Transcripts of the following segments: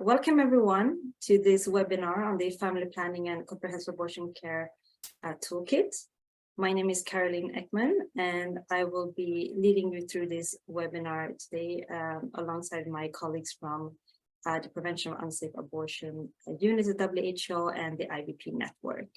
Welcome everyone to this webinar on the Family Planning and Comprehensive Abortion Care Toolkit. My name is Caroline Ekman, and I will be leading you through this webinar today alongside my colleagues from the Prevention of Unsafe Abortion Unit at WHO and the IBP Network.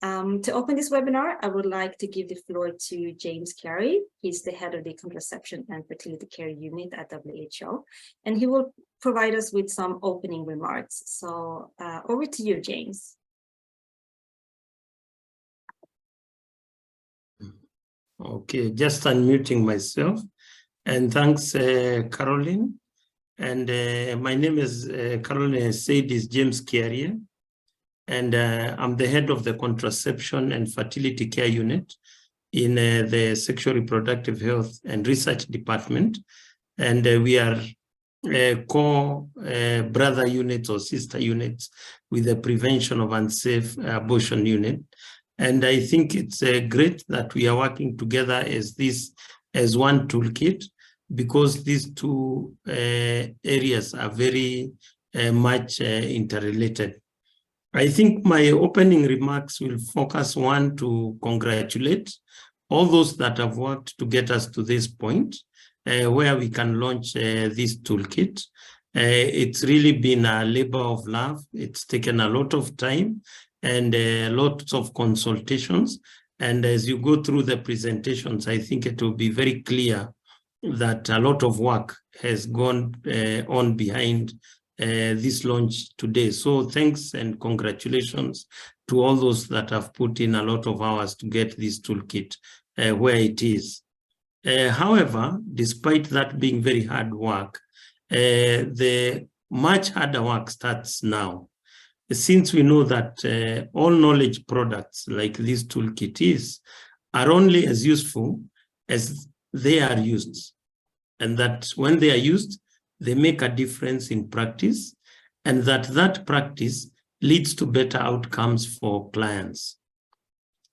To open this webinar, I would like to give the floor to James Carey. He's the head of the Contraception and Fertility Care Unit at WHO, and he will provide us with some opening remarks. So over to you, James. Okay, just unmuting myself. And thanks, Caroline. And my name is, Caroline said, is James Carey. And I'm the head of the Contraception and Fertility Care Unit in the Sexual Reproductive Health and Research Department. And we are core brother units or sister units with the Prevention of Unsafe Abortion Unit. And I think it's great that we are working together as one toolkit, because these two areas are very much interrelated. I think my opening remarks will focus on to congratulate all those that have worked to get us to this point where we can launch this toolkit. It's really been a labor of love. It's taken a lot of time and lots of consultations. And as you go through the presentations, I think it will be very clear that a lot of work has gone on behind this launch today. So thanks and congratulations to all those that have put in a lot of hours to get this toolkit where it is. However, despite that being very hard work, the much harder work starts now. Since we know that all knowledge products like this toolkit are only as useful as they are used, and that when they are used, they make a difference in practice, and that practice leads to better outcomes for clients.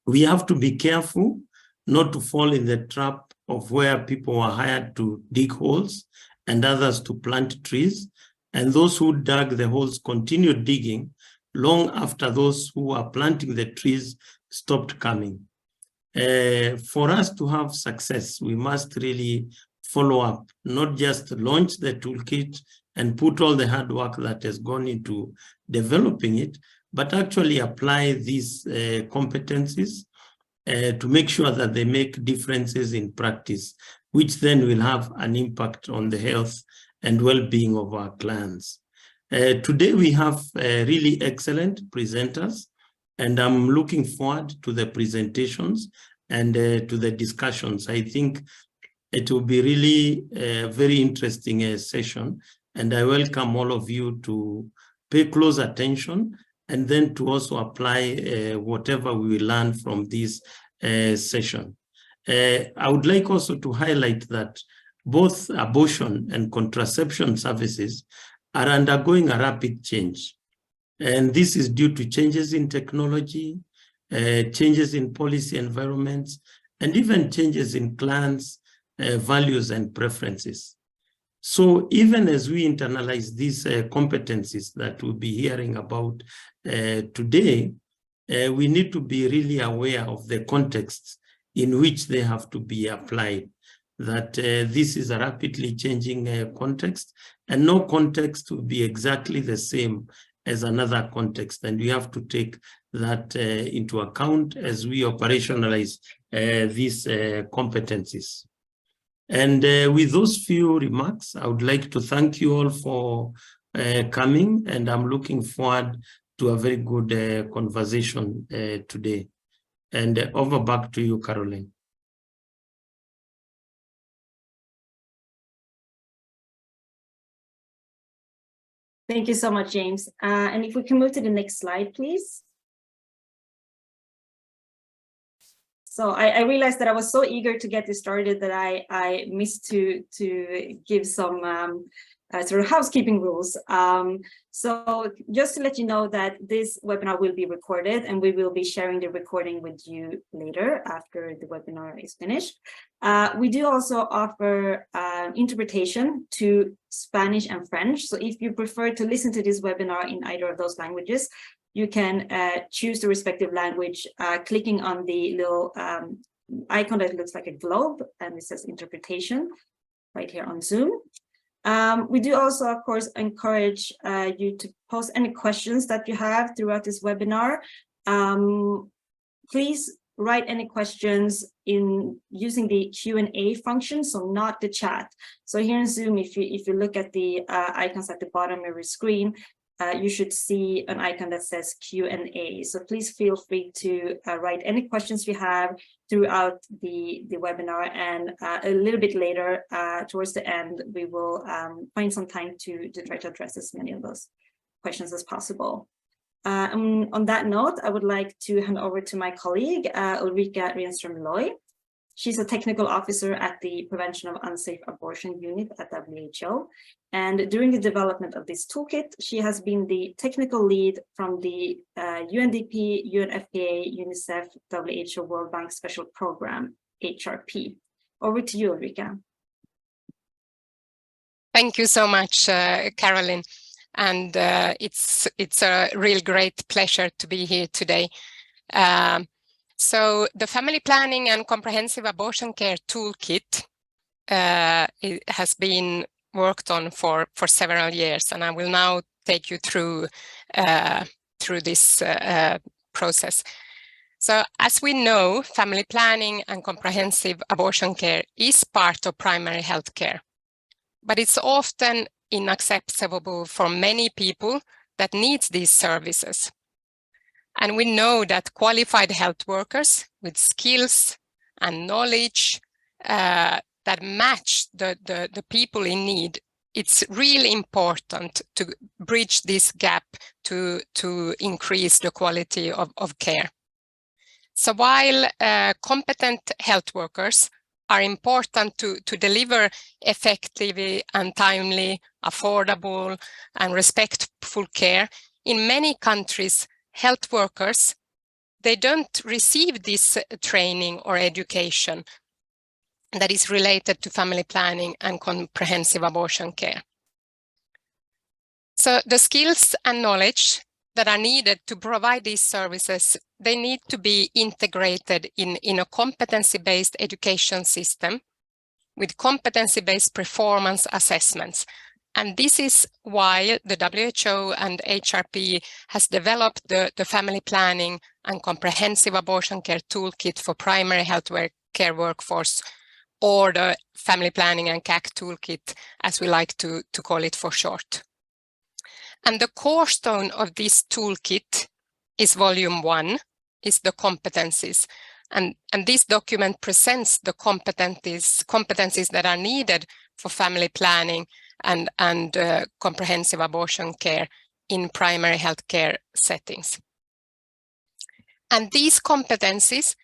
We have to be careful not to fall in the trap of where people are hired to dig holes and others to plant trees, and those who dug the holes continue digging long after those who are planting the trees stopped coming. For us to have success, we must really follow up, not just launch the toolkit and put all the hard work that has gone into developing it, but actually apply these competencies to make sure that they make differences in practice, which then will have an impact on the health and well-being of our clients. Today we have really excellent presenters, and I'm looking forward to the presentations and to the discussions. I think it will be really a very interesting session, and I welcome all of you to pay close attention and then to also apply whatever we learn from this session. I would like also to highlight that both abortion and contraception services are undergoing a rapid change. And this is due to changes in technology, changes in policy environments, and even changes in clients' values and preferences. So even as we internalize these competencies that we'll be hearing about today, we need to be really aware of the context in which they have to be applied, that this is a rapidly changing context, and no context will be exactly the same as another context, and we have to take that into account as we operationalize these competencies. And with those few remarks, I would like to thank you all for coming, and I'm looking forward to a very good conversation today. And over back to you, Caroline. Thank you so much, James. And if we can move to the next slide, please. So I realized that I was so eager to get this started that I missed to give some sort of housekeeping rules. So just to let you know that this webinar will be recorded, and we will be sharing the recording with you later after the webinar is finished. We do also offer interpretation to Spanish and French. So if you prefer to listen to this webinar in either of those languages, you can choose the respective language, clicking on the little icon that looks like a globe, and it says interpretation right here on Zoom. We do also, of course, encourage you to post any questions that you have throughout this webinar. Please write any questions in using the Q&A function, so not the chat. So here in Zoom, if you look at the icons at the bottom of your screen, you should see an icon that says Q&A. So please feel free to write any questions you have throughout the webinar, and a little bit later, towards the end, we will find some time to try to address as many of those questions as possible. On that note, I would like to hand over to my colleague, Ulrika Renström-Loy. She's a technical officer at the Prevention of Unsafe Abortion Unit at WHO. And during the development of this toolkit, she has been the technical lead from the UNDP, UNFPA, UNICEF, WHO World Bank Special Program, HRP. Over to you, Ulrika. Thank you so much, Caroline. And it's a real great pleasure to be here today. So the Family Planning and Comprehensive Abortion Care Toolkit it has been worked on for several years, and I will now take you through this process. So as we know, family planning and comprehensive abortion care is part of primary health care, but it's often inaccessible for many people that need these services. And we know that qualified health workers with skills and knowledge that match the people in need, it's really important to bridge this gap to increase the quality of care. So while competent health workers are important to deliver effectively and timely, affordable and respectful care, in many countries, health workers, they don't receive this training or education that is related to family planning and comprehensive abortion care. So the skills and knowledge that are needed to provide these services, they need to be integrated in a competency-based education system with competency-based performance assessments. And this is why the WHO and HRP has developed the Family Planning and Comprehensive Abortion Care Toolkit for Primary Health Care Workforce, or the Family Planning and CAC Toolkit, as we like to call it for short. And the cornerstone of this toolkit is volume 1, is the competencies. And this document presents the competencies that are needed for family planning and comprehensive abortion care in primary health care settings. And these competencies,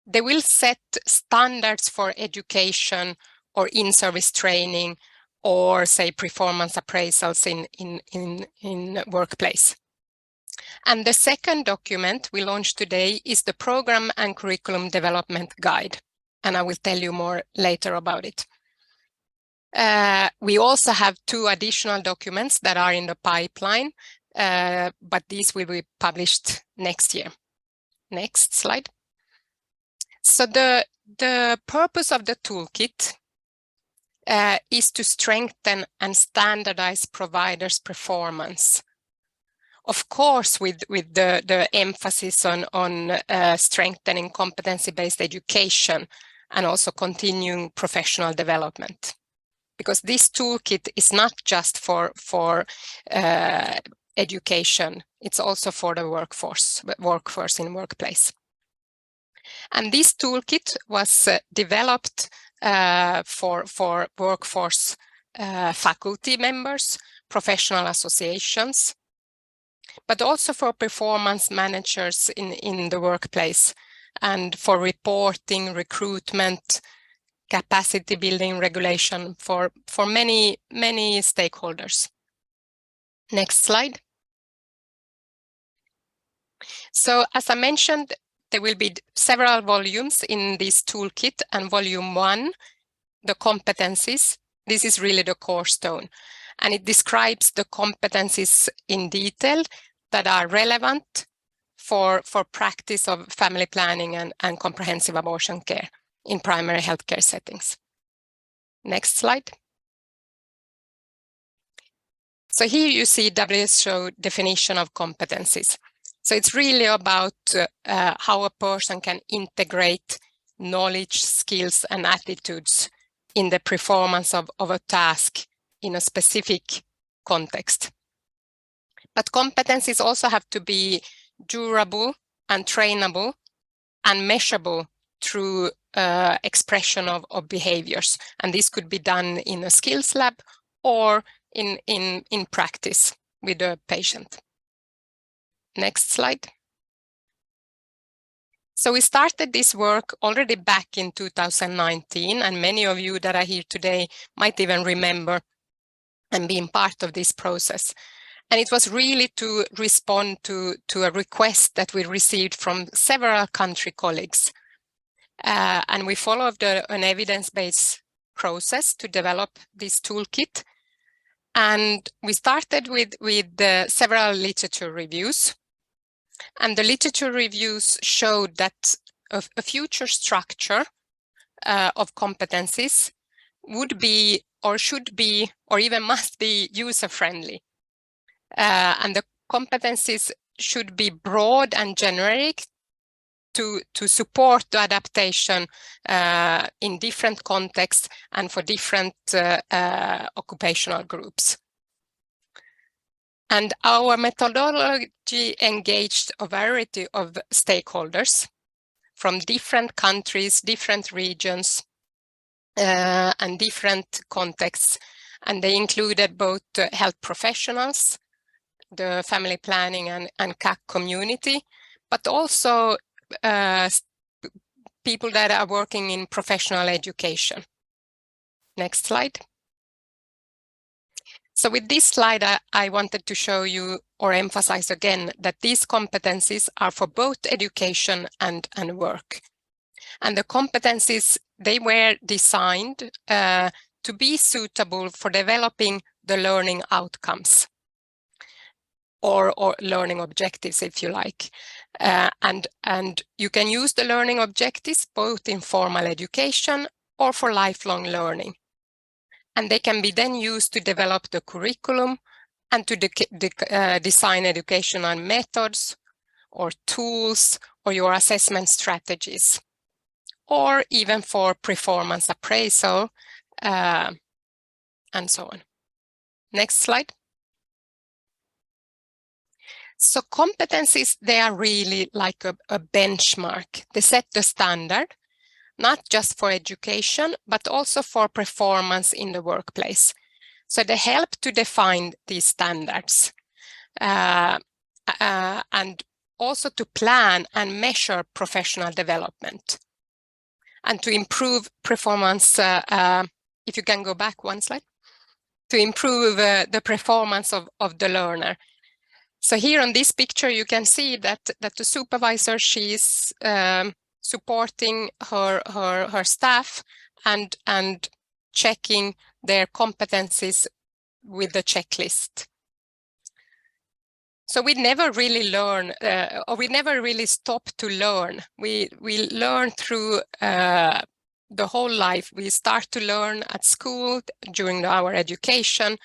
they will set standards for education or in-service training, or say performance appraisals in workplace. And the second document we launched today is the Program and Curriculum Development Guide, and I will tell you more later about it. We also have 2 additional documents that are in the pipeline, but these will be published next year. Next slide. So the purpose of the toolkit is to strengthen and standardize providers' performance. Of course, with the emphasis on strengthening competency-based education and also continuing professional development. Because this toolkit is not just for education, it's also for the workforce in workplace. And this toolkit was developed for workforce faculty members, professional associations, but also for performance managers in the workplace, and for reporting, recruitment, capacity building regulation for many stakeholders. Next slide. So as I mentioned, there will be several volumes in this toolkit, and volume 1, the competencies, this is really the core stone, and it describes the competencies in detail that are relevant for practice of family planning and comprehensive abortion care in primary healthcare settings. Next slide. So here you see WHO definition of competencies. So it's really about how a person can integrate knowledge, skills, and attitudes in the performance of a task in a specific context. But competencies also have to be durable and trainable and measurable through expression of behaviors. And this could be done in a skills lab or in practice with a patient. Next slide. So we started this work already back in 2019, and many of you that are here today might even remember and being part of this process. And it was really to respond to a request that we received from several country colleagues. And we followed an evidence-based process to develop this toolkit. And we started with several literature reviews. And the literature reviews showed that a future structure of competencies would be, or should be, or even must be user-friendly. And the competencies should be broad and generic to support the adaptation in different contexts and for different occupational groups. And our methodology engaged a variety of stakeholders from different countries, different regions, and different contexts. And they included both health professionals, the family planning and CAC community, but also people that are working in professional education. Next slide. So with this slide, I wanted to show you or emphasize again that these competencies are for both education and work. And the competencies, they were designed to be suitable for developing the learning outcomes or learning objectives, if you like. And you can use the learning objectives both in formal education or for lifelong learning. And they can be then used to develop the curriculum and to design educational methods or tools or your assessment strategies, or even for performance appraisal and so on. Next slide. So competencies, they are really like a benchmark. They set the standard, not just for education, but also for performance in the workplace. So they help to define these standards and also to plan and measure professional development and to improve performance. If you can go back one slide, to improve the performance of the learner. So here on this picture, you can see that the supervisor, she's supporting her staff and checking their competencies with the checklist. So we never really learn, or we never really stop to learn. We learn through the whole life. We start to learn at school during our education,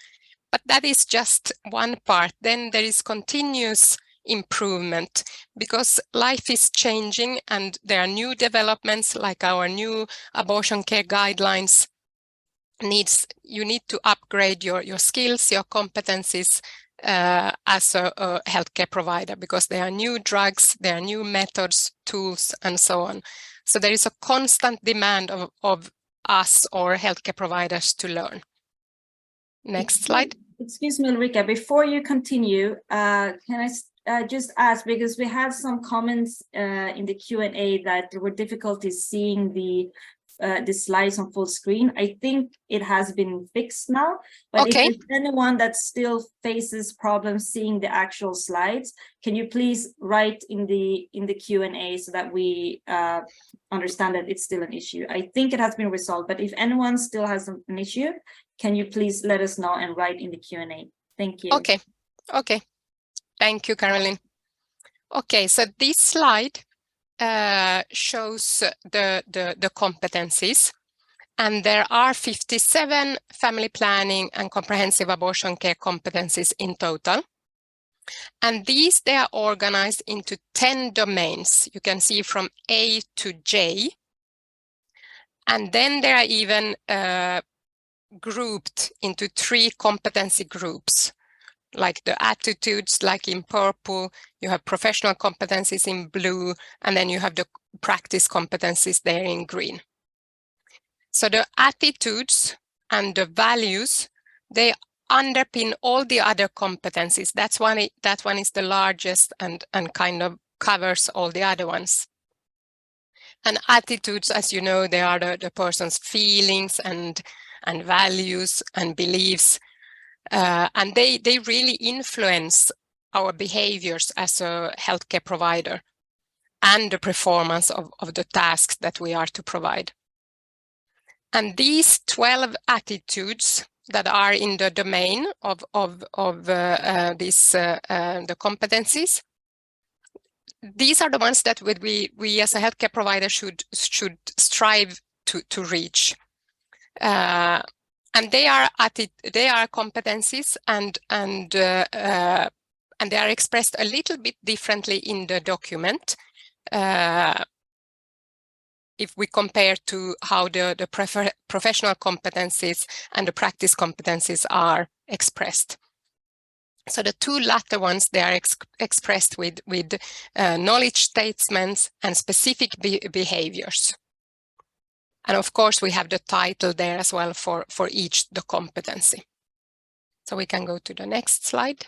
but that is just one part. Then there is continuous improvement because life is changing and there are new developments like our new abortion care guidelines. You need to upgrade your skills, your competencies as a healthcare provider because there are new drugs, there are new methods, tools, and so on. So there is a constant demand of us or healthcare providers to learn. Next slide. Excuse me, Ulrika, before you continue, can I just ask, because we have some comments in the Q&A that there were difficulties seeing the the slides on full screen. I think it has been fixed now, but Okay. if there's anyone that still faces problems seeing the actual slides, can you please write in the Q&A so that we understand that it's still an issue? I think it has been resolved, but if anyone still has an issue, can you please let us know and write in the Q&A? Thank you. Okay. Okay. Thank you, Caroline. Okay, so this slide shows the competencies, and there are 57 family planning and comprehensive abortion care competencies in total. And these, they are organized into 10 domains. You can see from A to J. And then they are even grouped into 3 competency groups, like the attitudes, like in purple, you have professional competencies in blue, and then you have the practice competencies there in green. So the attitudes and the values, they underpin all the other competencies. That one is the largest and kind of covers all the other ones. And attitudes, as you know, they are the person's feelings and values and beliefs. And they really influence our behaviors as a healthcare provider and the performance of the tasks that we are to provide. And these 12 attitudes that are in the domain of the competencies, these are the ones that we as a healthcare provider should strive to reach. And they are competencies, and they are expressed a little bit differently in the document if we compare to how the professional competencies and the practice competencies are expressed. So the 2 latter ones, they are expressed with knowledge statements and specific behaviors. And of course, we have the title there as well for each the competency. So we can go to the next slide.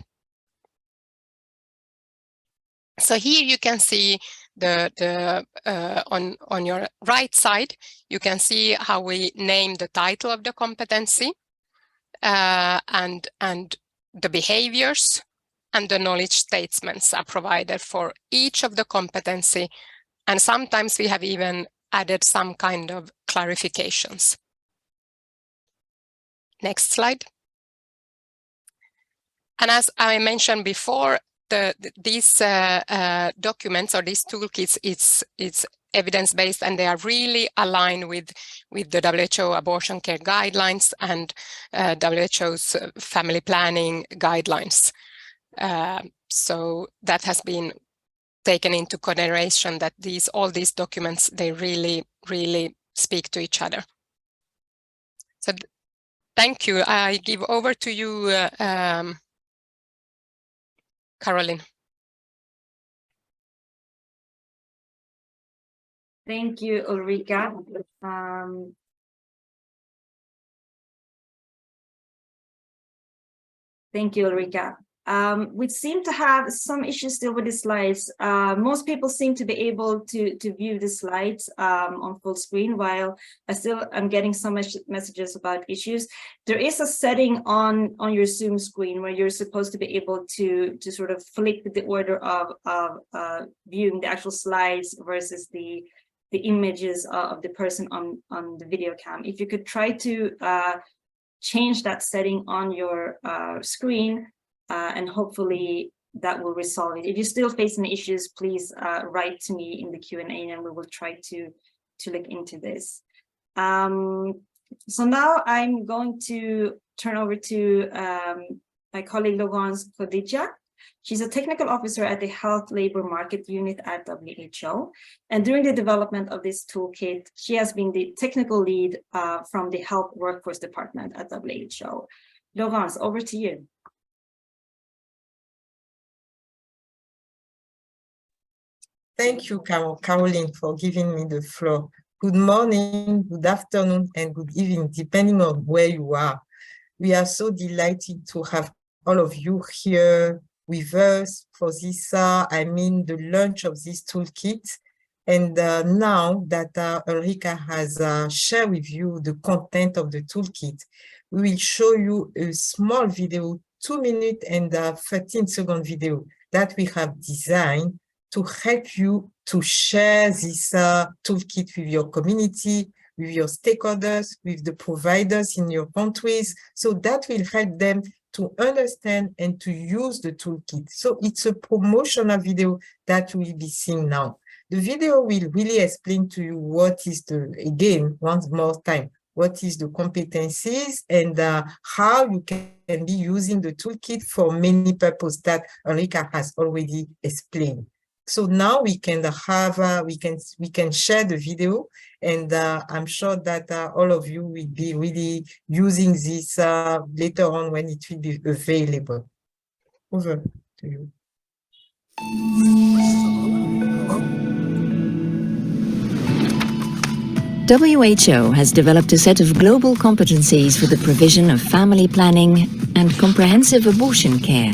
So here you can see on your right side, you can see how we name the title of the competency and the behaviors and the knowledge statements are provided for each of the competency. And sometimes we have even added some kind of clarifications. Next slide. And as I mentioned before, these documents or these toolkits, it's evidence-based, and they are really aligned with the WHO abortion care guidelines and WHO's family planning guidelines. So that has been taken into consideration, that all these documents, they really speak to each other. So thank you. I give over to you, Caroline. Thank you, Ulrika. Thank you, Ulrika. We seem to have some issues still with the slides. Most people seem to be able to view the slides on full screen, while I'm getting some messages about issues. There is a setting on your Zoom screen where you're supposed to be able to sort of flick the order of viewing the actual slides versus the images of the person on the video cam. If you could try to change that setting on your screen, and hopefully that will resolve it. If you're still facing issues, please write to me in the Q&A, and we will try to look into this. So now I'm going to turn over to my colleague Laurence Kodija. She's a technical officer at the Health Labor Market Unit at WHO. And during the development of this toolkit, she has been the technical lead from the Health Workforce Department at WHO. Laurence, over to you. Thank you, Caroline, for giving me the floor. Good morning, good afternoon, and good evening, depending on where you are. We are so delighted to have all of you here with us for this, the launch of this toolkit. And now that Ulrika has shared with you the content of the toolkit, we will show you a small video, 2-minute and 13-second video that we have designed to help you to share this toolkit with your community, with your stakeholders, with the providers in your countries. So that will help them to understand and to use the toolkit. So it's a promotional video that we will be seeing now. The video will really explain to you what is again, once more time, what is the competencies and how you can be using the toolkit for many purposes that Ulrika has already explained. So now we can have, we can share the video, and I'm sure that all of you will be really using this later on when it will be available. Over to you. WHO has developed a set of global competencies for the provision of family planning and comprehensive abortion care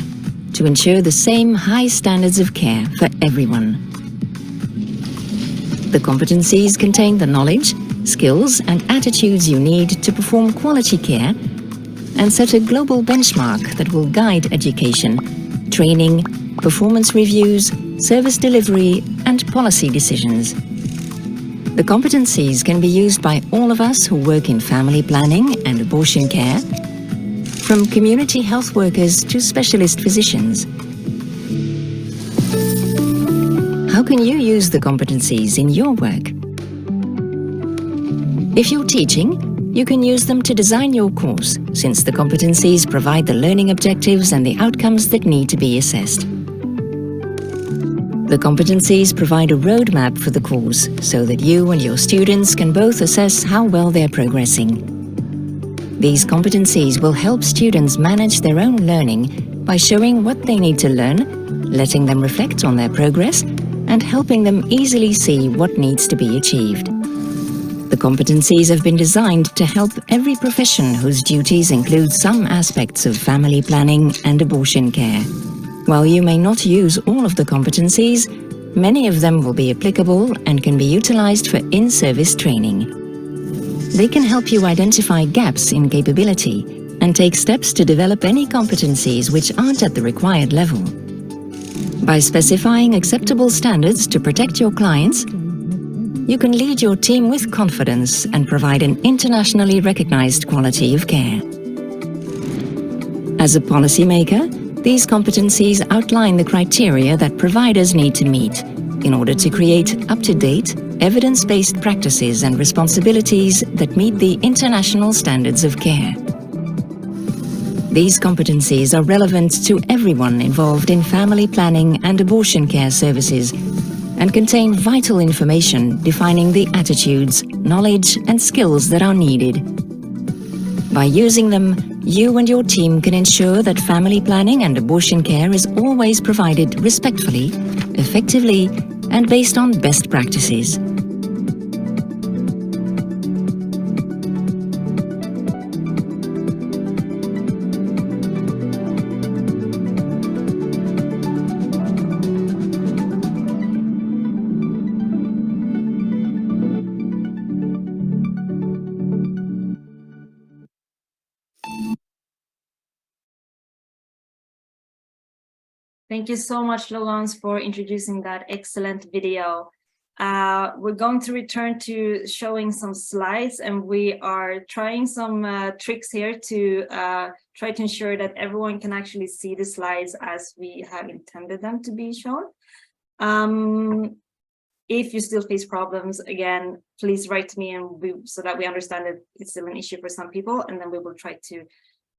to ensure the same high standards of care for everyone. The competencies contain the knowledge, skills, and attitudes you need to perform quality care and set a global benchmark that will guide education, training, performance reviews, service delivery, and policy decisions. The competencies can be used by all of us who work in family planning and abortion care, from community health workers to specialist physicians. How can you use the competencies in your work? If you're teaching, you can use them to design your course, since the competencies provide the learning objectives and the outcomes that need to be assessed. The competencies provide a roadmap for the course so that you and your students can both assess how well they're progressing. These competencies will help students manage their own learning by showing what they need to learn, letting them reflect on their progress, and helping them easily see what needs to be achieved. The competencies have been designed to help every profession whose duties include some aspects of family planning and abortion care. While you may not use all of the competencies, many of them will be applicable and can be utilized for in-service training. They can help you identify gaps in capability and take steps to develop any competencies which aren't at the required level. By specifying acceptable standards to protect your clients, you can lead your team with confidence and provide an internationally recognized quality of care. As a policymaker, these competencies outline the criteria that providers need to meet in order to create up-to-date, evidence-based practices and responsibilities that meet the international standards of care. These competencies are relevant to everyone involved in family planning and abortion care services and contain vital information defining the attitudes, knowledge, and skills that are needed. By using them, you and your team can ensure that family planning and abortion care is always provided respectfully, effectively, and based on best practices. Thank you so much, Laurence, for introducing that excellent video. We're going to return to showing some slides, and we are trying some tricks here to try to ensure that everyone can actually see the slides as we have intended them to be shown. If you still face problems, again, please write to me and so that we understand that it's still an issue for some people, and then we will try to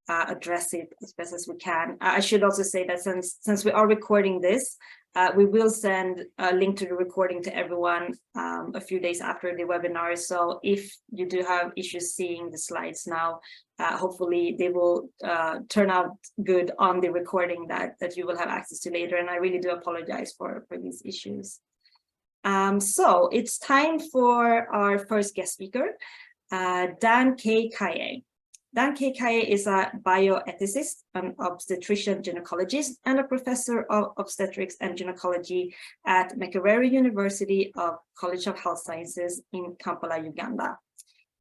address it as best as we can. I should also say that since we are recording this, we will send a link to the recording to everyone a few days after the webinar. So if you do have issues seeing the slides now, hopefully they will turn out good on the recording that you will have access to later. And I really do apologize for these issues. So it's time for our first guest speaker, Dan K. Kaye. Dan Kekaye is a bioethicist, an obstetrician gynecologist, and a professor of obstetrics and gynecology at Makerere University of College of Health Sciences in Kampala, Uganda.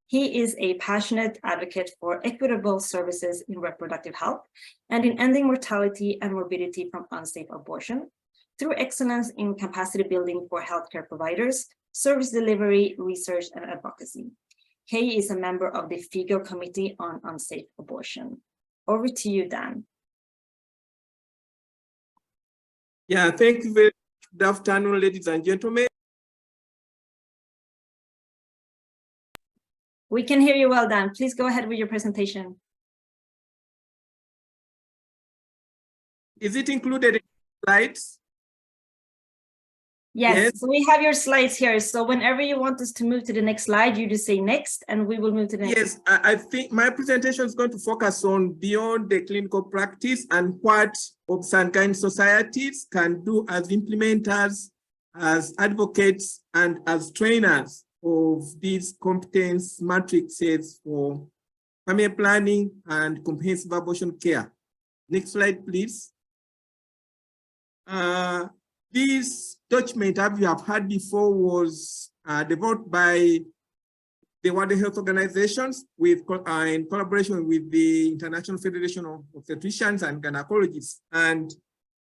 He is a passionate advocate for equitable services in reproductive health and in ending mortality and morbidity from unsafe abortion through excellence in capacity building for healthcare providers, service delivery, research, and advocacy. Kay is a member of the FIGO Committee on Unsafe Abortion. Over to you, Dan. Yeah, thank you very much. Good afternoon, ladies and gentlemen. We can hear you well, Dan. Please go ahead with your presentation. Is it included in slides? Yes, so we have your slides here. So whenever you want us to move to the next slide, you just say next and we will move to the next. Yes, I think my presentation is going to focus on beyond the clinical practice and what OBS and GYN societies can do as implementers, as advocates, and as trainers of these competence matrices for family planning and comprehensive abortion care. Next slide, please. This document, as you have heard before, was developed by the World Health Organizations in collaboration with the International Federation of Obstetricians and Gynecologists. And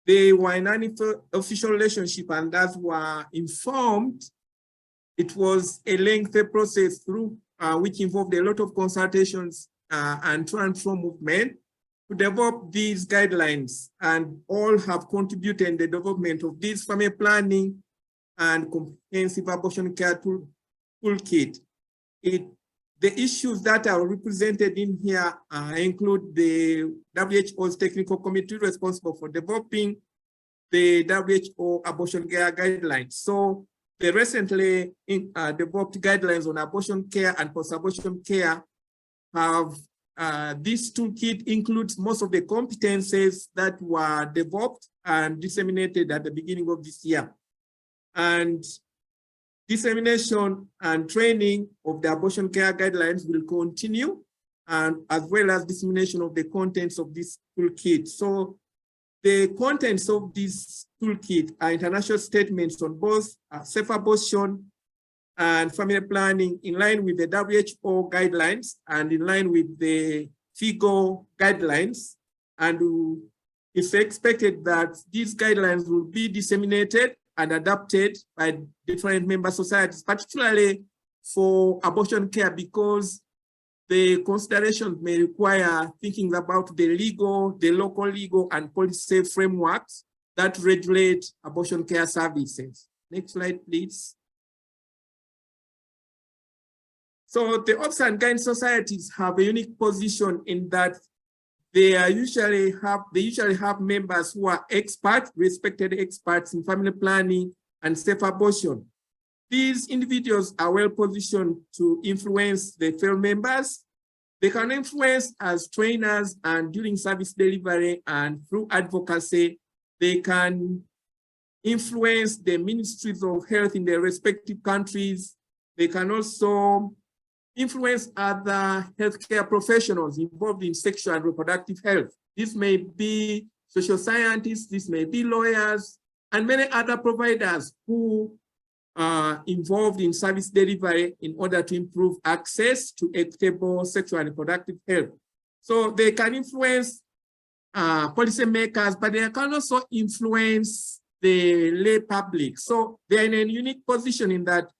they were in an official relationship, and as were informed, it was a lengthy process through which involved a lot of consultations and to and fro movement to develop these guidelines, and all have contributed in the development of this family planning and comprehensive abortion care toolkit. The issues that are represented in here include the WHO's technical committee responsible for developing the WHO abortion care guidelines. So the recently developed guidelines on abortion care and post-abortion care have this toolkit includes most of the competencies that were developed and disseminated at the beginning of this year. And dissemination and training of the abortion care guidelines will continue, and as well as dissemination of the contents of this toolkit. So the contents of this toolkit are international statements on both safe abortion and family planning in line with the WHO guidelines and in line with the FIGO guidelines. And it's expected that these guidelines will be disseminated and adapted by different member societies, particularly for abortion care, because the considerations may require thinking about the local legal and policy frameworks that regulate abortion care services. Next slide, please. So the OBS and GYN societies have a unique position in that they usually have members who are experts, respected experts in family planning and safe abortion. These individuals are well positioned to influence the fellow members. They can influence as trainers and during service delivery, and through advocacy, they can influence the ministries of health in their respective countries. They can also influence other healthcare professionals involved in sexual and reproductive health. This may be social scientists, this may be lawyers, and many other providers who are involved in service delivery in order to improve access to equitable sexual and reproductive health. So they can influence policymakers, but they can also influence the lay public. So they are in a unique position in that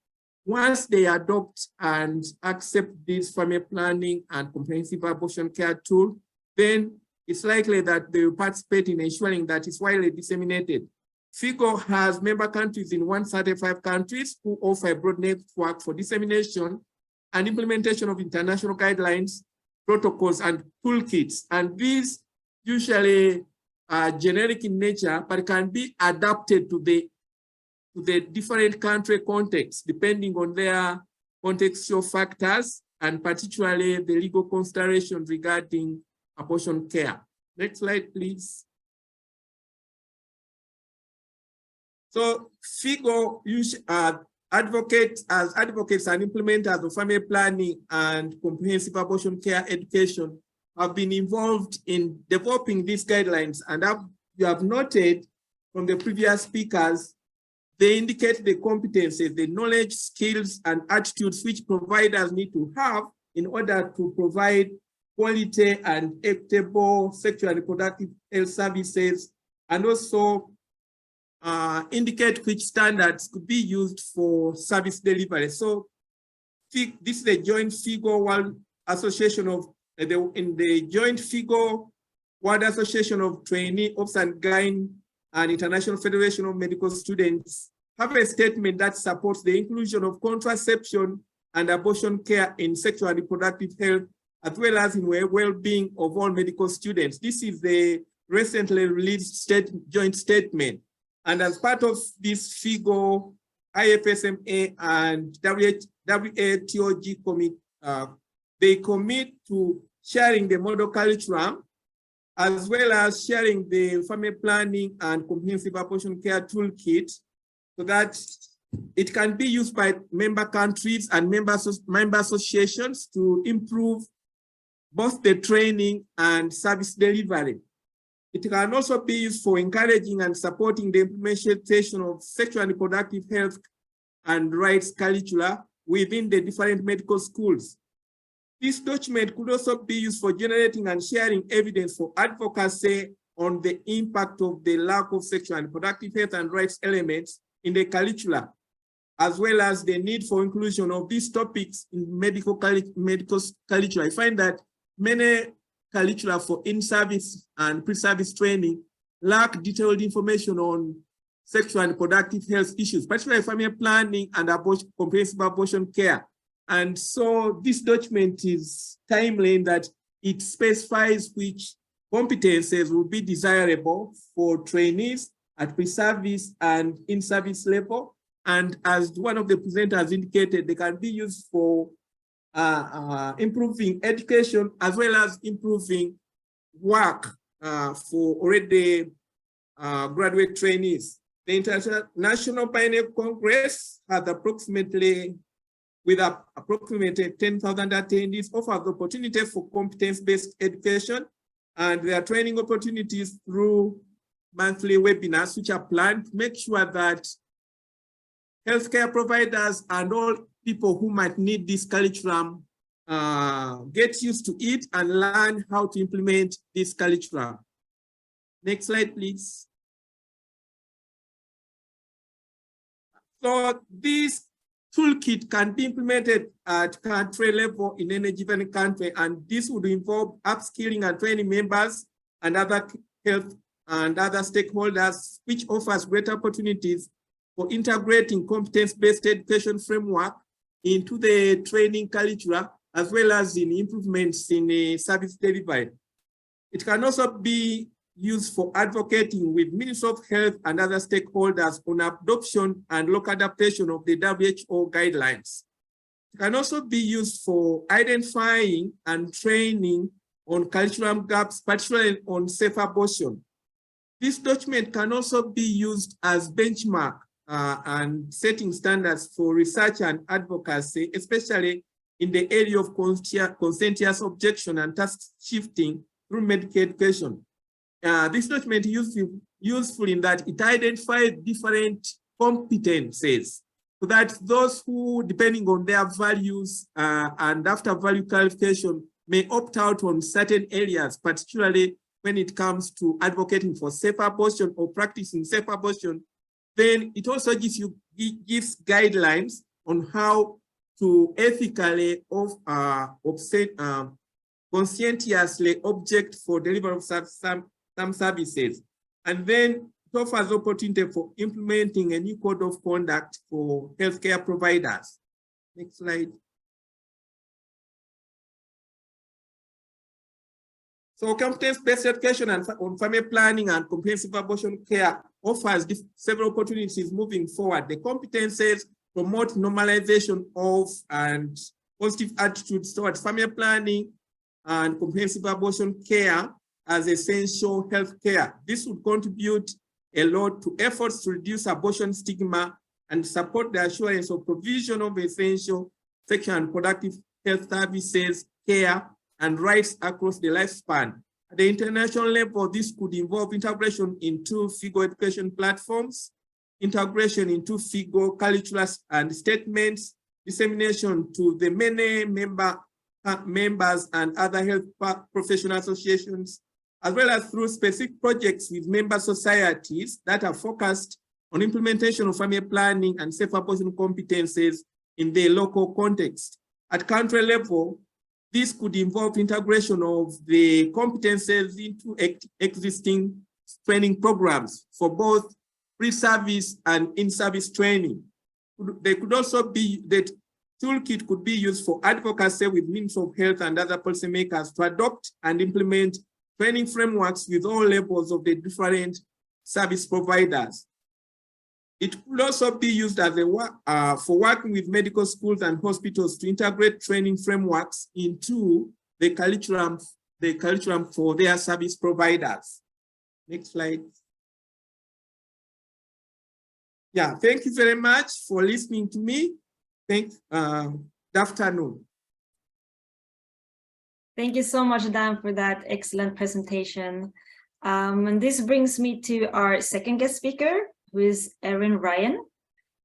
once they adopt and accept this family planning and comprehensive abortion care tool, then it's likely that they will participate in ensuring that it's widely disseminated. FIGO has member countries in 135 countries who offer a broad network for dissemination and implementation of international guidelines, protocols, and toolkits. And these usually are generic in nature, but can be adapted to the different country contexts, depending on their contextual factors, and particularly the legal considerations regarding abortion care. Next slide, please. So FIGO advocates and implementers of family planning and comprehensive abortion care education have been involved in developing these guidelines, and you have noted from the previous speakers, they indicate the competencies, the knowledge, skills, and attitudes which providers need to have in order to provide quality and equitable sexual and reproductive health services, and also indicate which standards could be used for service delivery. So this is the Joint FIGO World Association of, in the Joint FIGO World Association of Trainee Obs and Gyn and International Federation of Medical Students have a statement that supports the inclusion of contraception and abortion care in sexual and reproductive health, as well as in well-being of all medical students. This is the recently released joint statement. And as part of this FIGO, IFSMA and WATOG commit, they commit to sharing the model curriculum, as well as sharing the family planning and comprehensive abortion care toolkit, so that it can be used by member countries and member associations to improve both the training and service delivery. It can also be used for encouraging and supporting the implementation of sexual and reproductive health and rights curricula within the different medical schools. This document could also be used for generating and sharing evidence for advocacy on the impact of the lack of sexual and reproductive health and rights elements in the curricula, as well as the need for inclusion of these topics in medical curricula. I find that many curricula for in-service and pre-service training lack detailed information on sexual and reproductive health issues, particularly family planning and comprehensive abortion care. And so this document is timely in that it specifies which competencies will be desirable for trainees at pre-service and in-service level. And as one of the presenters indicated, they can be used for improving education as well as improving work for already graduate trainees. The International Pioneer Congress has approximately 10,000 attendees, offers the opportunity for competence-based education, and there are training opportunities through monthly webinars which are planned to make sure that healthcare providers and all people who might need this curriculum get used to it and learn how to implement this curriculum. Next slide, please. So this toolkit can be implemented at country level in any given country, and this would involve upskilling and training members and other health and other stakeholders, which offers great opportunities for integrating competence-based education framework into the training curricula, as well as in improvements in service delivery. It can also be used for advocating with Ministry of Health and other stakeholders on adoption and local adaptation of the WHO guidelines. It can also be used for identifying and training on curriculum gaps, particularly on safe abortion. This document can also be used as benchmark and setting standards for research and advocacy, especially in the area of conscientious objection and task shifting through medical education. This document is useful in that it identifies different competencies, so that those who, depending on their values and after value clarification, may opt out on certain areas, particularly when it comes to advocating for safe abortion or practicing safe abortion. Then it also gives guidelines on how to ethically conscientiously object for delivery of some services. And then it offers opportunity for implementing a new code of conduct for healthcare providers. Next slide. So competence-based education on family planning and comprehensive abortion care offers several opportunities moving forward. The competencies promote normalization of and positive attitudes towards family planning and comprehensive abortion care as essential health care. This would contribute a lot to efforts to reduce abortion stigma and support the assurance of provision of essential, sexual and productive health services, care, and rights across the lifespan. At the international level, this could involve integration into FIGO education platforms, integration into FIGO curricula and statements, dissemination to the many members and other health professional associations, as well as through specific projects with member societies that are focused on implementation of family planning and safe abortion competencies in the local context. At country level, this could involve integration of the competencies into existing training programs for both pre-service and in-service training. They could also be, that toolkit could be used for advocacy with Ministry of Health and other policymakers to adopt and implement training frameworks with all levels of the different service providers. It could also be used as for working with medical schools and hospitals to integrate training frameworks into the curriculum for their service providers. Next slide. Yeah, thank you very much for listening to me. Good afternoon. Thank you so much, Dan, for that excellent presentation. And this brings me to our second guest speaker, who is Erin Ryan.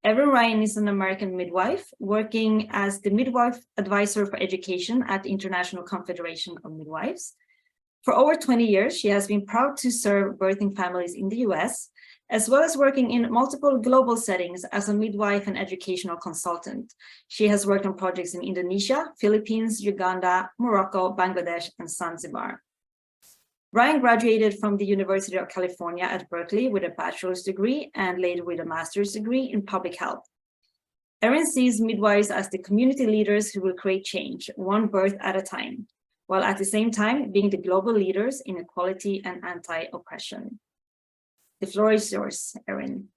Erin Ryan is an American midwife working as the midwife advisor for education at the International Confederation of Midwives. For over 20 years, she has been proud to serve birthing families in the US, as well as working in multiple global settings as a midwife and educational consultant. She has worked on projects in Indonesia, Philippines, Uganda, Morocco, Bangladesh, and Zanzibar. Ryan graduated from the University of California at Berkeley with a bachelor's degree and later with a master's degree in public health. Erin sees midwives as the community leaders who will create change, one birth at a time, while at the same time being the global leaders in equality and anti-oppression. The floor is yours, Erin.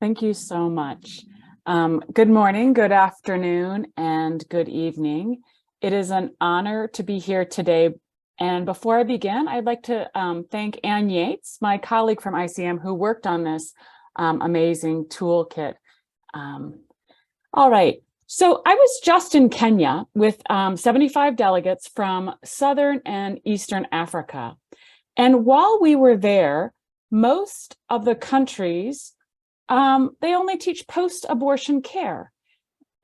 Thank you so much. Good morning, good afternoon, and good evening. It is an honor to be here today. And before I begin, I'd like to thank Ann Yates, my colleague from ICM, who worked on this amazing toolkit. All right, so I was just in Kenya with 75 delegates from Southern and Eastern Africa. And while we were there, most of the countries, they only teach post-abortion care.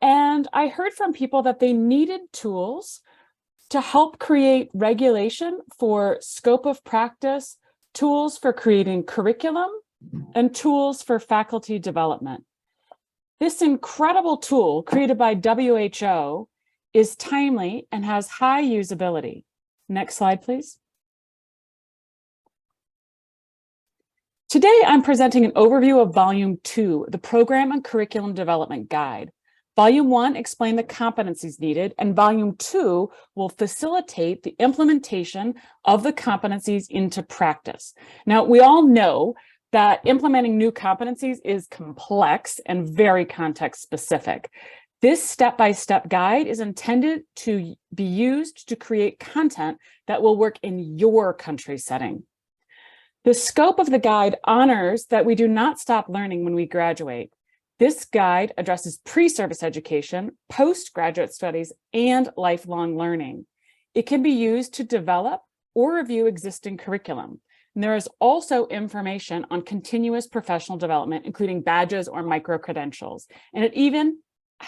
And I heard from people that they needed tools to help create regulation for scope of practice, tools for creating curriculum, and tools for faculty development. This incredible tool created by WHO is timely and has high usability. Next slide, please. Today, I'm presenting an overview of Volume 2, the Program and Curriculum Development Guide. Volume 1 explained the competencies needed, and Volume 2 will facilitate the implementation of the competencies into practice. Now, we all know that implementing new competencies is complex and very context-specific. This step-by-step guide is intended to be used to create content that will work in your country setting. The scope of the guide honors that we do not stop learning when we graduate. This guide addresses pre-service education, postgraduate studies, and lifelong learning. It can be used to develop or review existing curriculum. And there is also information on continuous professional development, including badges or micro-credentials. And it even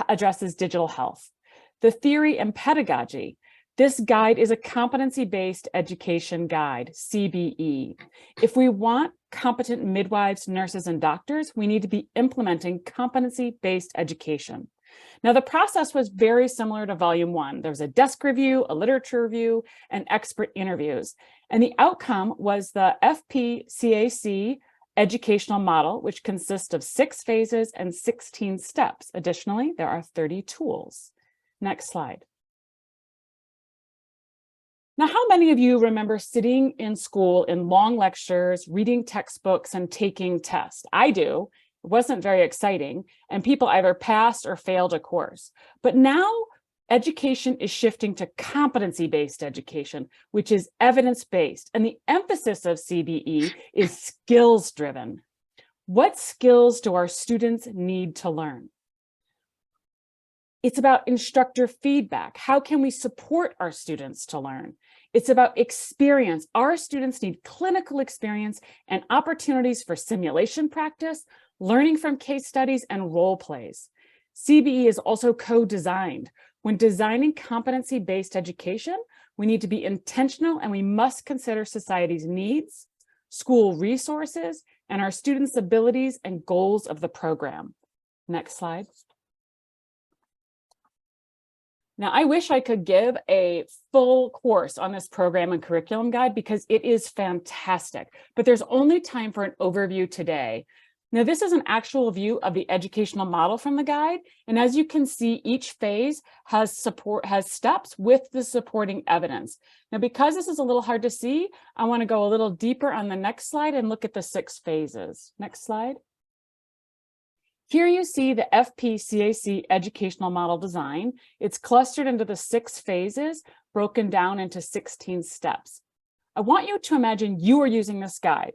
addresses digital health. The theory and pedagogy. This guide is a competency-based education guide, CBE. If we want competent midwives, nurses, and doctors, we need to be implementing competency-based education. Now, the process was very similar to Volume 1. There was a desk review, a literature review, and expert interviews. And the outcome was the FP CAC educational model, which consists of 6 phases and 16 steps. Additionally, there are 30 tools. Next slide. Now, how many of you remember sitting in school in long lectures, reading textbooks, and taking tests? I do. It wasn't very exciting, and people either passed or failed a course. But now education is shifting to competency-based education, which is evidence-based, and the emphasis of CBE is skills-driven. What skills do our students need to learn? It's about instructor feedback. How can we support our students to learn? It's about experience. Our students need clinical experience and opportunities for simulation practice, learning from case studies, and role plays. CBE is also co-designed. When designing competency-based education, we need to be intentional and we must consider society's needs, school resources, and our students' abilities and goals of the program. Next slide. Now, I wish I could give a full course on this program and curriculum guide because it is fantastic, but there's only time for an overview today. Now, this is an actual view of the educational model from the guide. And as you can see, each phase has steps with the supporting evidence. Now, because this is a little hard to see, I want to go a little deeper on the next slide and look at the 6 phases. Next slide. Here you see the FP CAC educational model design. It's clustered into the 6 phases, broken down into 16 steps. I want you to imagine you are using this guide.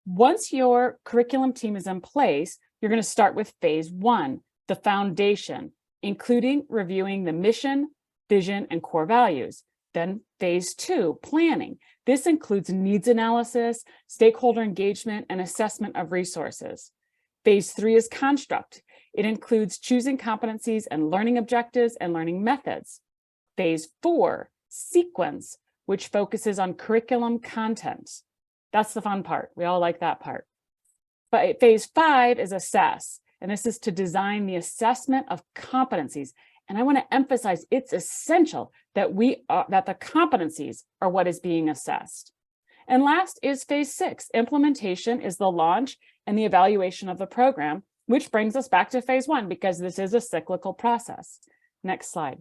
Once your curriculum team is in place, you're going to start with phase 1, the foundation, including reviewing the mission, vision, and core values. Then phase 2, planning. This includes needs analysis, stakeholder engagement, and assessment of resources. Phase 3 is construct. It includes choosing competencies and learning objectives and learning methods. Phase 4, sequence, which focuses on curriculum content. That's the fun part. We all like that part. But phase 5 is assess, and this is to design the assessment of competencies. And I want to emphasize it's essential that the competencies are what is being assessed. And last is phase 6. Implementation is the launch and the evaluation of the program, which brings us back to phase 1 because this is a cyclical process. Next slide.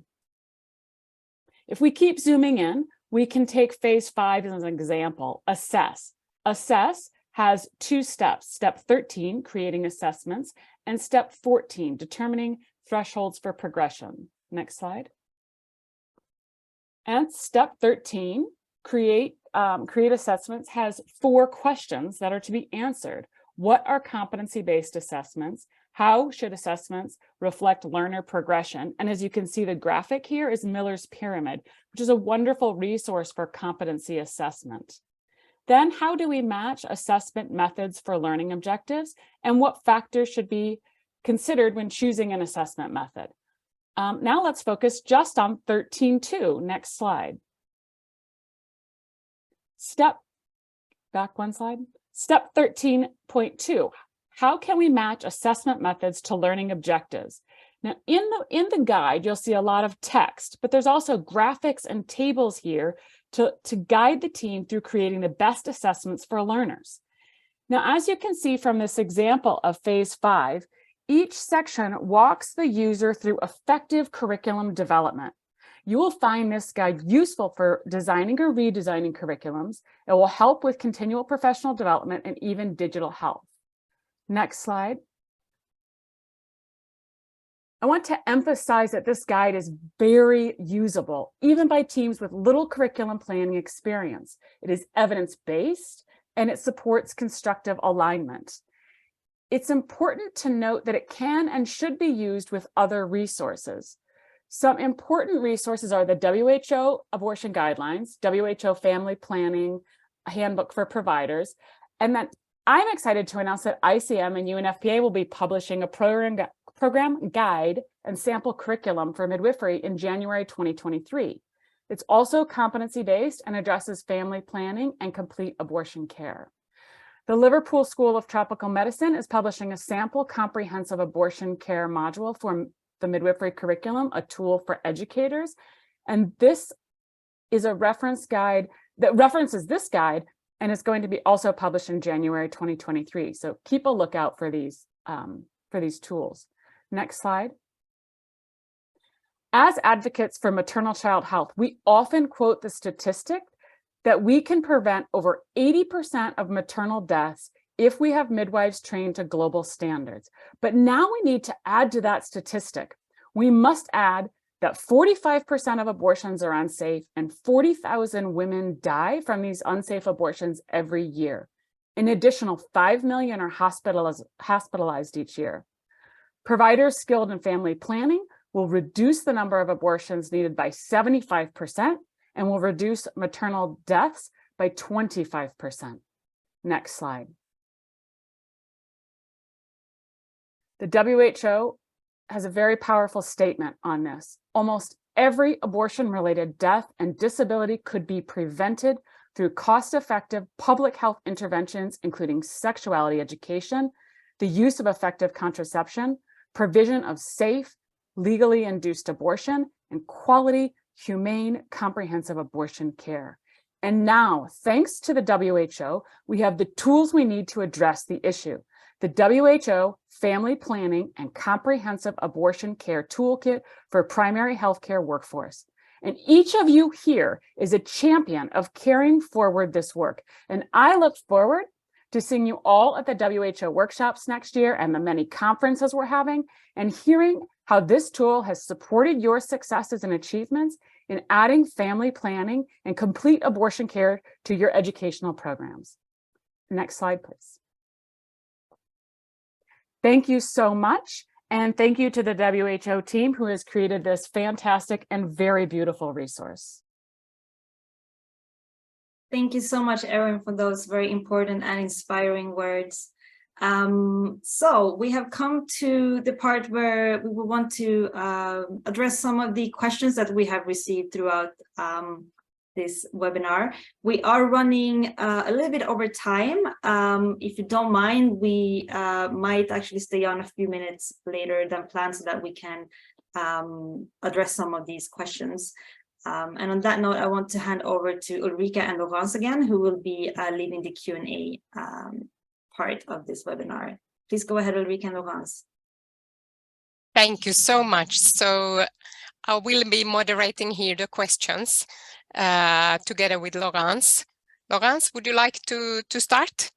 If we keep zooming in, we can take phase 5 as an example, assess. Assess has 2 steps, step 13, creating assessments, and step 14, determining thresholds for progression. Next slide. And step 13, create assessments, has 4 questions that are to be answered. What are competency-based assessments? How should assessments reflect learner progression? And as you can see, the graphic here is Miller's Pyramid, which is a wonderful resource for competency assessment. Then how do we match assessment methods for learning objectives? And what factors should be considered when choosing an assessment method? Now let's focus just on 13.2. Next slide. Back one slide. Step 13.2, how can we match assessment methods to learning objectives? Now, in the guide, you'll see a lot of text, but there's also graphics and tables here to guide the team through creating the best assessments for learners. Now, as you can see from this example of phase 5, each section walks the user through effective curriculum development. You will find this guide useful for designing or redesigning curriculums. It will help with continual professional development and even digital health. Next slide. I want to emphasize that this guide is very usable, even by teams with little curriculum planning experience. It is evidence-based and it supports constructive alignment. It's important to note that it can and should be used with other resources. Some important resources are the WHO abortion guidelines, WHO family planning, a handbook for providers, and then I'm excited to announce that ICM and UNFPA will be publishing a program guide and sample curriculum for midwifery in January 2023. It's also competency-based and addresses family planning and complete abortion care. The Liverpool School of Tropical Medicine is publishing a sample comprehensive abortion care module for the midwifery curriculum, a tool for educators. And this is a reference guide that references this guide and is going to be also published in January 2023. So keep a lookout for these tools. Next slide. As advocates for maternal child health, we often quote the statistic that we can prevent over 80% of maternal deaths if we have midwives trained to global standards. But now we need to add to that statistic. We must add that 45% of abortions are unsafe and 40,000 women die from these unsafe abortions every year. An additional 5 million are hospitalized each year. Providers skilled in family planning will reduce the number of abortions needed by 75% and will reduce maternal deaths by 25%. Next slide. The WHO has a very powerful statement on this. Almost every abortion-related death and disability could be prevented through cost-effective public health interventions, including sexuality education, the use of effective contraception, provision of safe, legally induced abortion, and quality, humane, comprehensive abortion care. And now, thanks to the WHO, we have the tools we need to address the issue. The WHO Family Planning and Comprehensive Abortion Care Toolkit for Primary Healthcare Workforce. And each of you here is a champion of carrying forward this work. And I look forward to seeing you all at the WHO workshops next year and the many conferences we're having, and hearing how this tool has supported your successes and achievements in adding family planning and complete abortion care to your educational programs. Next slide, please. Thank you so much. And thank you to the WHO team who has created this fantastic and very beautiful resource. Thank you so much, Erin, for those very important and inspiring words. So we have come to the part where we will want to address some of the questions that we have received throughout this webinar. We are running a little bit over time. If you don't mind, we might actually stay on a few minutes later than planned so that we can address some of these questions. And on that note, I want to hand over to Ulrika and Laurence again, who will be leading the Q&A part of this webinar. Please go ahead, Ulrika and Laurence. Thank you so much. So I will be moderating here the questions together with Laurence. Laurence, would you like to start?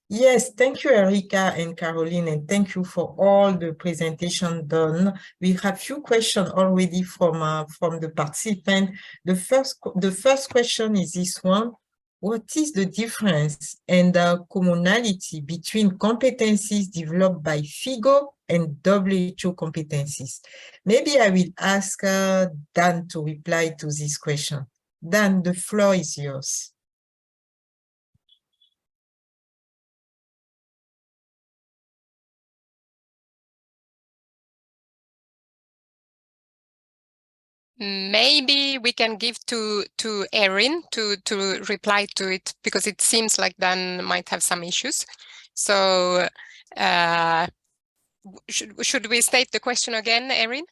Yes, thank you, Erika and Caroline, and thank you for all the presentation done. We have few questions already from the participant. The first question is this one. What is the difference and the commonality between competencies developed by FIGO and WHO competencies? Maybe I will ask Dan to reply to this question. Dan, the floor is yours. Maybe we can give to Erin to reply to it, because it seems like Dan might have some issues. So should we state the question again, Erin?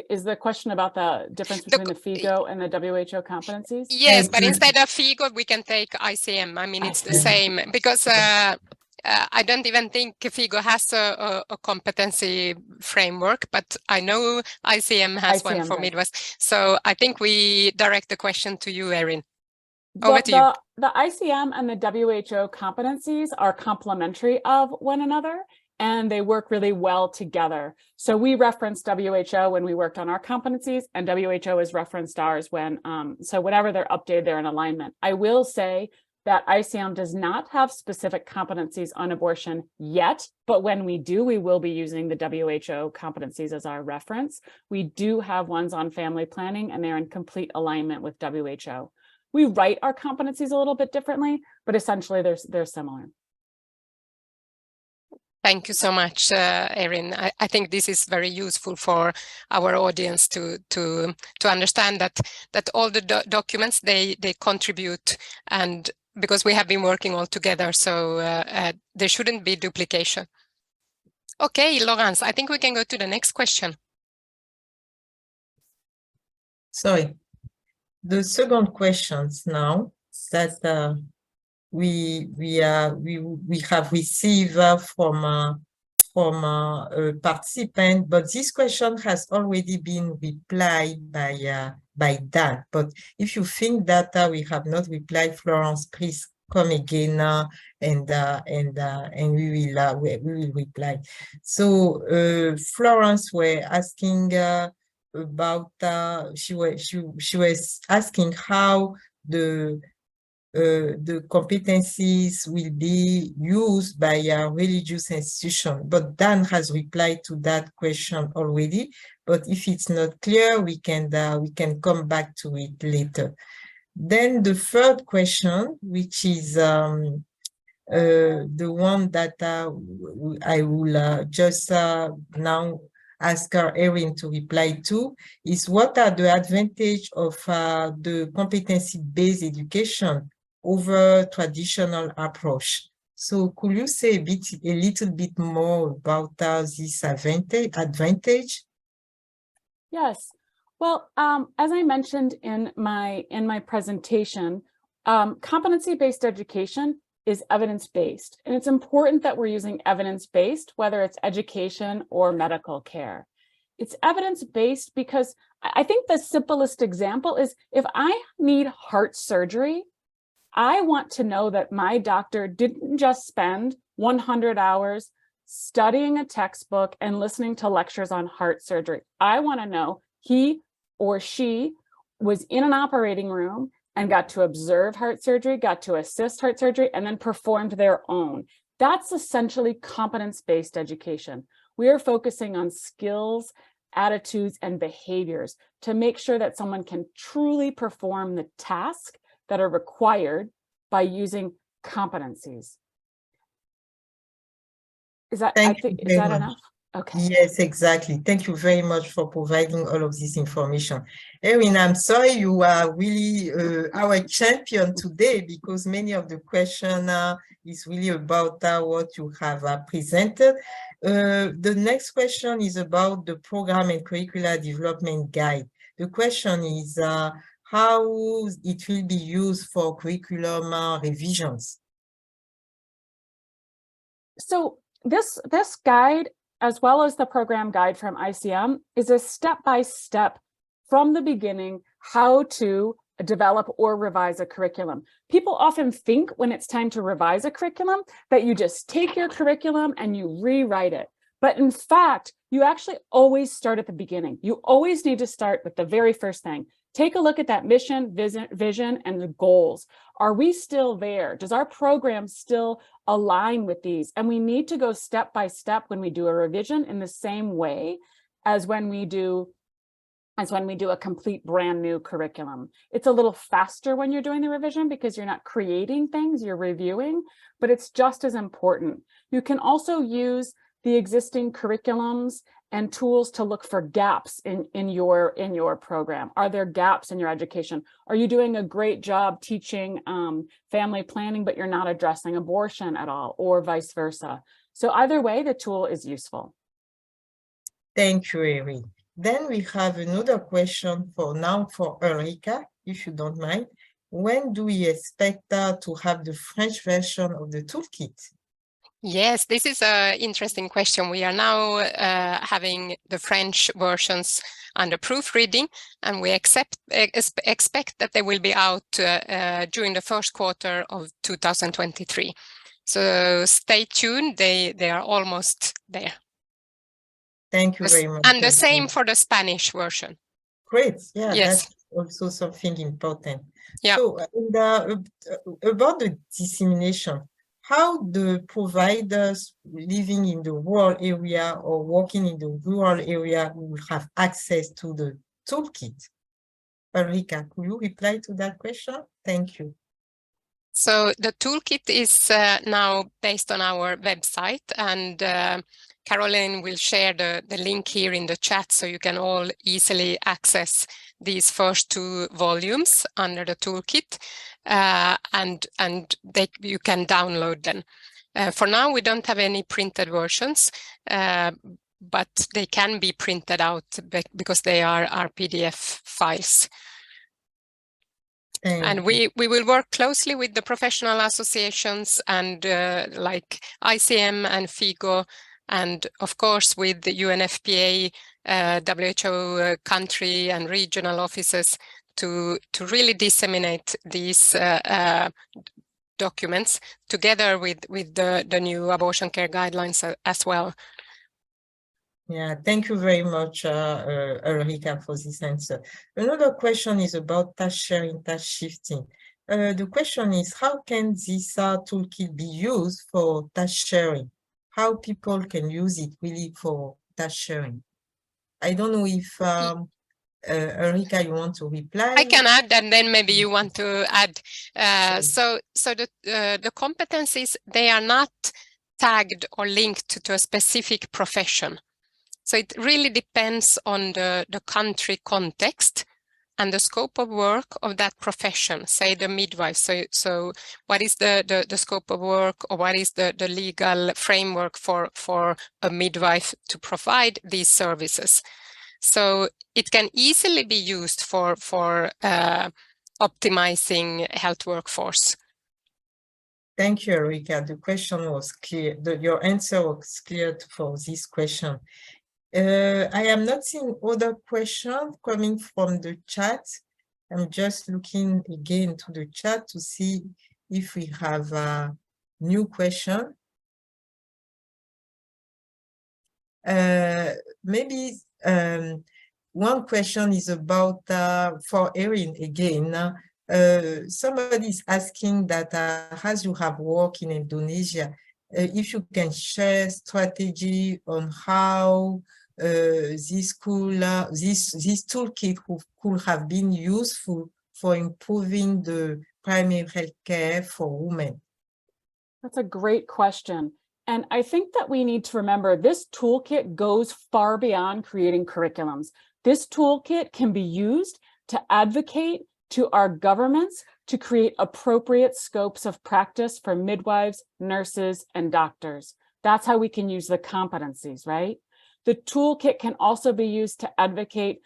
Is the question about the difference between the FIGO and the WHO competencies? Yes, but instead of FIGO, we can take ICM. I mean, it's the same, because I don't even think FIGO has a competency framework, but I know ICM has one for Midwest. So I think we direct the question to you, Erin. Over to you. The ICM and the WHO competencies are complementary of one another, and they work really well together. So we referenced WHO when we worked on our competencies, and WHO has referenced ours when, so whenever they're updated, they're in alignment. I will say that ICM does not have specific competencies on abortion yet, but when we do, we will be using the WHO competencies as our reference. We do have ones on family planning, and they're in complete alignment with WHO. We write our competencies a little bit differently, but essentially they're similar. Thank you so much, Erin. I think this is very useful for our audience to understand that all the documents they contribute, and because we have been working all together, so there shouldn't be duplication. Okay, Laurence, I think we can go to the next question. Sorry, the second questions now that we have received from a participant, but this question has already been replied by Dan. But if you think that we have not replied, Florence, please come again and we will reply. So Florence were asking about she was asking how the the competencies will be used by a religious institution. But Dan has replied to that question already. But if it's not clear, we can come back to it later. Then the third question, which is the one that I will just now ask Erin to reply to, is what are the advantages of the competency-based education over traditional approach? So could you say a little bit more about this advantage? Yes. Well, as I mentioned in my presentation, competency-based education is evidence-based, and it's important that we're using evidence-based, whether it's education or medical care. It's evidence-based because I think the simplest example is if I need heart surgery, I want to know that my doctor didn't just spend 100 hours studying a textbook and listening to lectures on heart surgery. I want to know he or she was in an operating room and got to observe heart surgery, got to assist heart surgery, and then performed their own. That's essentially competence-based education. We are focusing on skills, attitudes, and behaviors to make sure that someone can truly perform the task that are required by using competencies. Is that enough? Okay. Yes, exactly. Thank you very much for providing all of this information. Erin, I'm sorry you are really our champion today because many of the questions is really about what you have presented. The next question is about the program and curricular development guide. The question is how it will be used for curriculum revisions. So this guide, as well as the program guide from ICM, is a step-by-step from the beginning how to develop or revise a curriculum. People often think when it's time to revise a curriculum that you just take your curriculum and you rewrite it. But in fact, you actually always start at the beginning. You always need to start with the very first thing. Take a look at that mission, vision, and the goals. Are we still there? Does our program still align with these? And we need to go step by step when we do a revision in the same way as when we do a complete brand new curriculum. It's a little faster when you're doing the revision because you're not creating things, you're reviewing, but it's just as important. You can also use the existing curriculums and tools to look for gaps in your program. Are there gaps in your education? Are you doing a great job teaching family planning, but you're not addressing abortion at all, or vice versa? So either way, the tool is useful. Thank you, Erin. Then we have another question for Ulrika, if you don't mind. When do we expect to have the French version of the toolkit? Yes, this is an interesting question. We are now having the French versions under proofreading, and we expect that they will be out during the first quarter of 2023. So stay tuned, they are almost there. Thank you very much. And the same for the Spanish version. Great, yeah, yes. That's also something important. Yeah. So about the dissemination, how the providers living in the rural area or working in the rural area will have access to the toolkit? Ulrika, could you reply to that question? Thank you. So the toolkit is now based on our website, and Caroline will share the link here in the chat so you can all easily access these first 2 volumes under the toolkit, and you can download them. For now, we don't have any printed versions, but they can be printed out because they are PDF files. And we will work closely with the professional associations and like ICM and FIGO, and of course with the UNFPA, WHO country and regional offices to really disseminate these documents together with the new abortion care guidelines as well. Yeah, thank you very much, Ulrika, for this answer. Another question is about task sharing, task shifting. the question is, how can this toolkit be used for task sharing? How people can use it really for task sharing? I don't know if Ulrika, you want to reply? I can add, and then maybe you want to add. Sure. So the competencies, they are not tagged or linked to a specific profession. So it really depends on the country context and the scope of work of that profession, say the midwife. So what is the scope of work, or what is the legal framework for a midwife to provide these services? So it can easily be used for optimizing health workforce. Thank you, Ulrika. The question was clear. Your answer was clear for this question. I am not seeing other questions coming from the chat. I'm just looking again to the chat to see if we have a new question. Maybe one question is about, for Erin again, somebody is asking that as you have worked in Indonesia, if you can share strategy on how this toolkit could have been useful for improving the primary health care for women. That's a great question. And I think that we need to remember this toolkit goes far beyond creating curriculums. This toolkit can be used to advocate to our governments to create appropriate scopes of practice for midwives, nurses, and doctors. That's how we can use the competencies, right? The toolkit can also be used to advocate,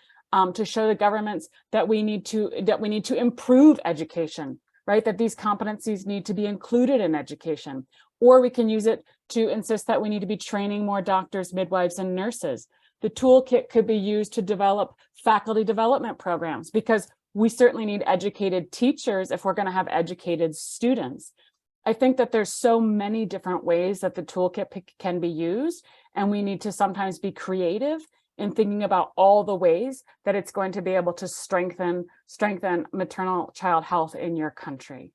to show the governments that we need to improve education, right? That these competencies need to be included in education. Or we can use it to insist that we need to be training more doctors, midwives, and nurses. The toolkit could be used to develop faculty development programs, because we certainly need educated teachers if we're going to have educated students. I think that there's so many different ways that the toolkit can be used, and we need to sometimes be creative in thinking about all the ways that it's going to be able to strengthen maternal child health in your country.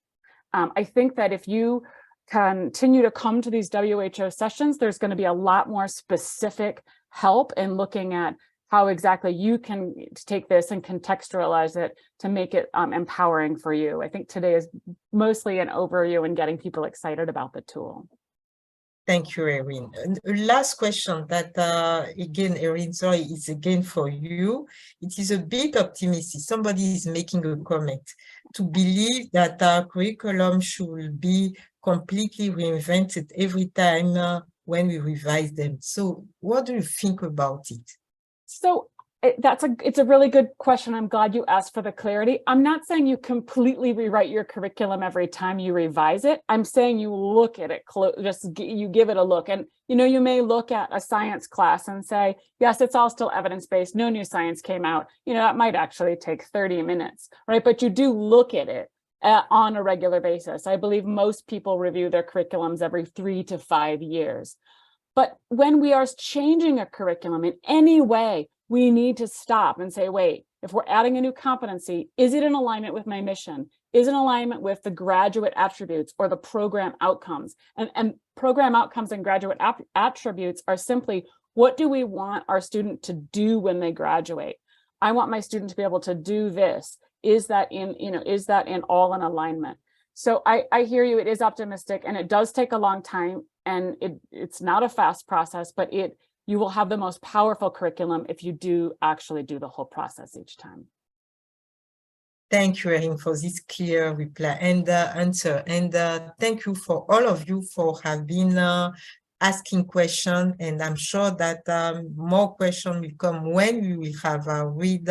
I think that if you continue to come to these WHO sessions, there's going to be a lot more specific help in looking at how exactly you can take this and contextualize it to make it empowering for you. I think today is mostly an overview and getting people excited about the tool. Thank you, Erin. Last question that, again, Erin, sorry, it's again for you. It is a bit optimistic. Somebody is making a comment to believe that our curriculum should be completely reinvented every time when we revise them. So what do you think about it? So it's a really good question. I'm glad you asked for the clarity. I'm not saying you completely rewrite your curriculum every time you revise it. I'm saying you look at it, you give it a look. And, you may look at a science class and say, yes, it's all still evidence-based. No new science came out. That might actually take 30 minutes, right? But you do look at it on a regular basis. I believe most people review their curriculums every 3 to 5 years. But when we are changing a curriculum in any way, we need to stop and say, wait, if we're adding a new competency, is it in alignment with my mission? Is it in alignment with the graduate attributes or the program outcomes? And program outcomes and graduate attributes are simply, what do we want our student to do when they graduate? I want my student to be able to do this. Is that in all in alignment? So I hear you, it is optimistic, and it does take a long time, and it's not a fast process, but you will have the most powerful curriculum if you do actually do the whole process each time. Thank you, Erin, for this clear reply and answer. And thank you for all of you for have been asking questions. And I'm sure that more questions will come when we will have read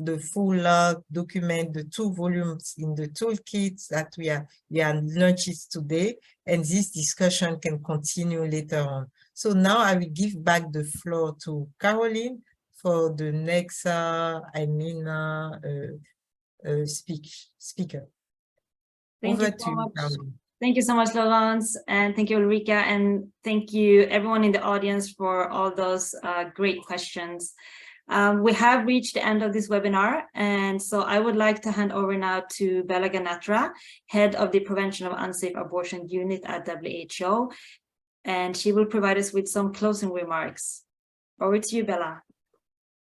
the full document, the 2 volumes in the toolkits that we are launched today. And this discussion can continue later on. So now I will give back the floor to Caroline for the next, speaker. Thank Over you to so you, much. Caroline. Thank you so much, Laurence, and thank you, Ulrika, and thank you everyone in the audience for all those great questions. We have reached the end of this webinar, and so I would like to hand over now to Bella Ganatra, Head of the Prevention of Unsafe Abortion Unit at WHO, and she will provide us with some closing remarks. Over to you, Bella.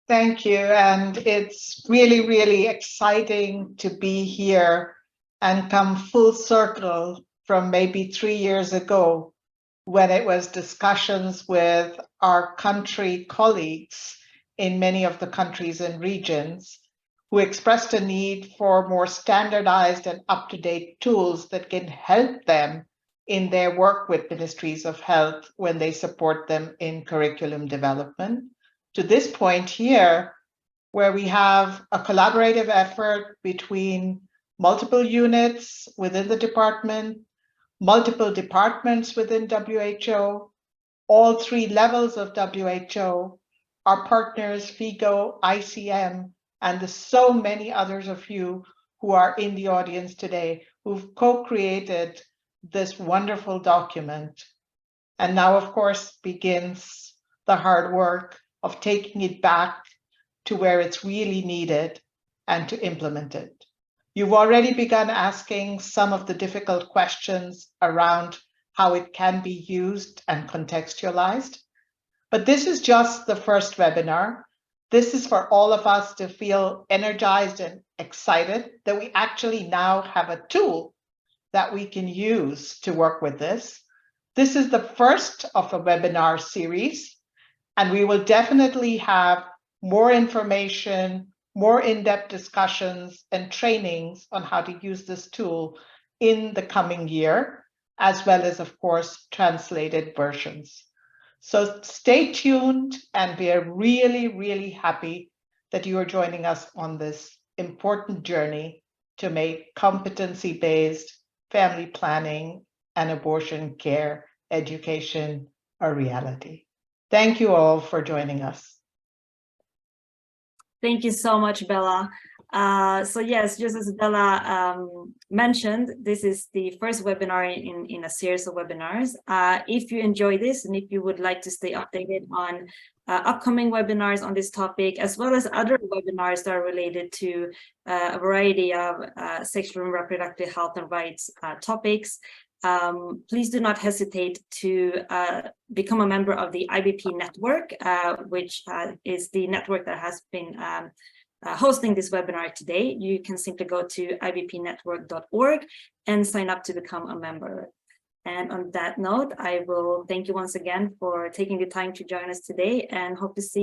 Thank you, and it's really, really exciting to be here and come full circle from maybe 3 years ago when it was discussions with our country colleagues in many of the countries and regions who expressed a need for more standardized and up-to-date tools that can help them in their work with ministries of health when they support them in curriculum development. To this point here, where we have a collaborative effort between multiple units within the department, multiple departments within WHO, all 3 levels of WHO, our partners, FIGO, ICM, and so many others of you who are in the audience today, who've co-created this wonderful document. And now, of course, begins the hard work of taking it back to where it's really needed and to implement it. You've already begun asking some of the difficult questions around how it can be used and contextualized. But this is just the first webinar. This is for all of us to feel energized and excited that we actually now have a tool that we can use to work with this. This is the first of a webinar series, and we will definitely have more information, more in-depth discussions and trainings on how to use this tool in the coming year, as well as, of course, translated versions. So stay tuned, and we are really, really happy that you are joining us on this important journey to make competency-based family planning and abortion care education a reality. Thank you all for joining us. Thank you so much, Bella. So yes, just as Bella mentioned, this is the first webinar in a series of webinars. If you enjoy this and if you would like to stay updated on upcoming webinars on this topic, as well as other webinars that are related to a variety of sexual and reproductive health and rights topics, please do not hesitate to become a member of the IBP network, which is the network that has been hosting this webinar today. You can simply go to ibpnetwork.org and sign up to become a member. And on that note, I will thank you once again for taking the time to join us today and hope to see